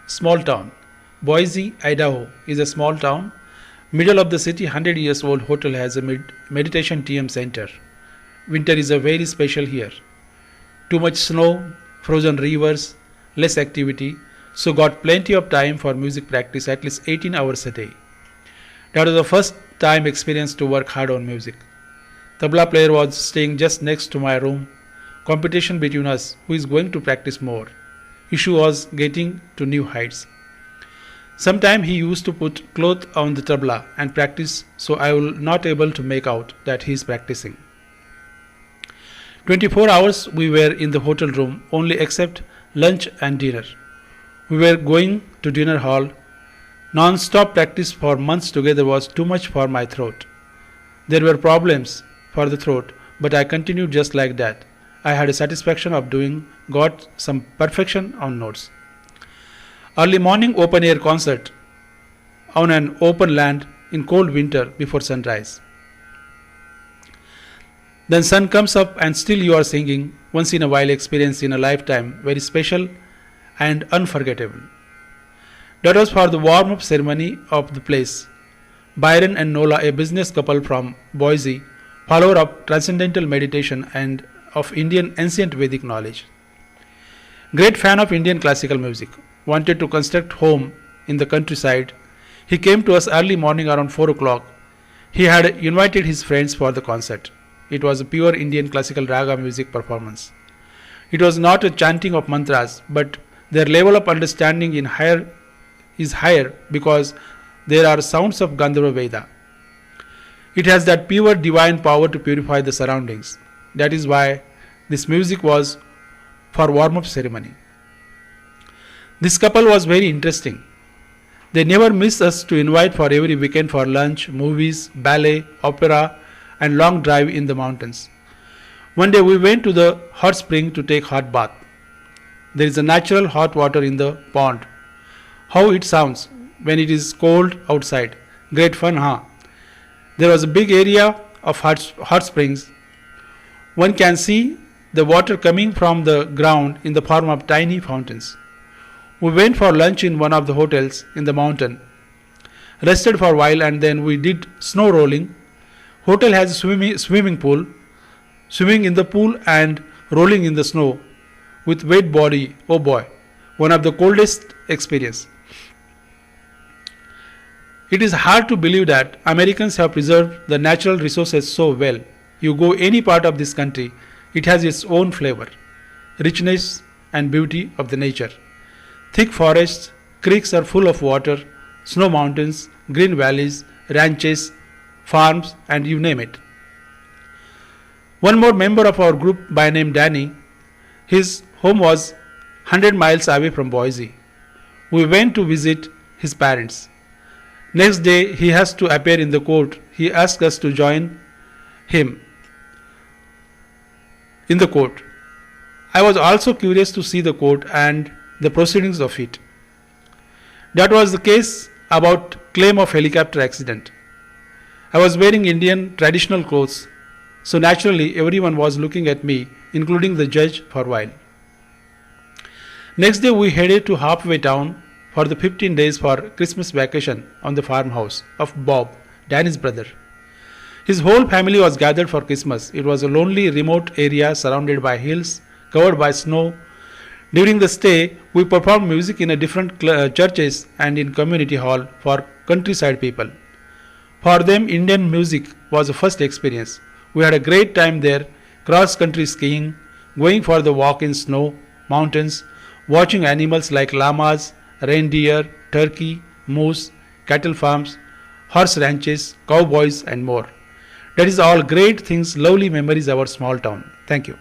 Small town. Boise, Idaho is a small town. Middle of the city, 100 years old hotel has a meditation TM center. Winter is a very special here. Too much snow, frozen rivers, less activity, so got plenty of time for music practice, at least 18 hours a day. That was the first time experience to work hard on music. Tabla player was staying just next to my room. Competition between us, who is going to practice more. Issue was getting to new heights. Sometime he used to put cloth on the tabla and practice, so I was not able to make out that he is practicing. 24 hours we were in the hotel room, only except lunch and dinner. We were going to dinner hall. Non-stop practice for months together was too much for my throat. There were problems for the throat, but I continued just like that. I had a satisfaction of got some perfection on notes. Early morning open air concert on an open land in cold winter before sunrise. Then sun comes up and still you are singing, once in a while experience in a lifetime, very special and unforgettable. That was for the warm-up ceremony of the place. Byron and Nola, a business couple from Boise, follower of transcendental meditation and of Indian ancient Vedic knowledge. Great fan of Indian classical music. Wanted to construct home in the countryside. He came to us early morning around 4 o'clock. He had invited his friends for the concert. It was a pure Indian classical raga music performance. It was not a chanting of mantras, but their level of understanding is higher because there are sounds of Gandharva Veda. It has that pure divine power to purify the surroundings. That is why this music was for warm-up ceremony. This couple was very interesting. They never miss us to invite for every weekend for lunch, movies, ballet, opera, and long drive in the mountains. One day we went to the hot spring to take hot bath. There is a natural hot water in the pond. How it sounds when it is cold outside. Great fun, huh? There was a big area of hot springs. One can see the water coming from the ground in the form of tiny fountains. We went for lunch in one of the hotels in the mountain, rested for a while, and then we did snow rolling. Hotel has a swimming pool, swimming in the pool and rolling in the snow with wet body. Oh boy, one of the coldest experience. It is hard to believe that Americans have preserved the natural resources so well. You go any part of this country, it has its own flavor, richness and beauty of the nature. Thick forests, creeks are full of water, snow mountains, green valleys, ranches, farms, and you name it. One more member of our group by name Danny, his home was 100 miles away from Boise. We went to visit his parents. Next day he has to appear in the court. He asked us to join him in the court. I was also curious to see the court and the proceedings of it. That was the case about claim of helicopter accident. I was wearing Indian traditional clothes, so naturally everyone was looking at me, including the judge, for a while. Next day we headed to halfway town for the 15 days for Christmas vacation on the farmhouse of Bob, Danny's brother. His whole family was gathered for Christmas. It was a lonely, remote area surrounded by hills, covered by snow. During the stay, we performed music in a different churches and in community hall for countryside people. For them, Indian music was a first experience. We had a great time there, cross-country skiing, going for the walk in snow, mountains, watching animals like llamas, reindeer, turkey, moose, cattle farms, horse ranches, cowboys, and more. That is all great things, lovely memories of our small town. Thank you.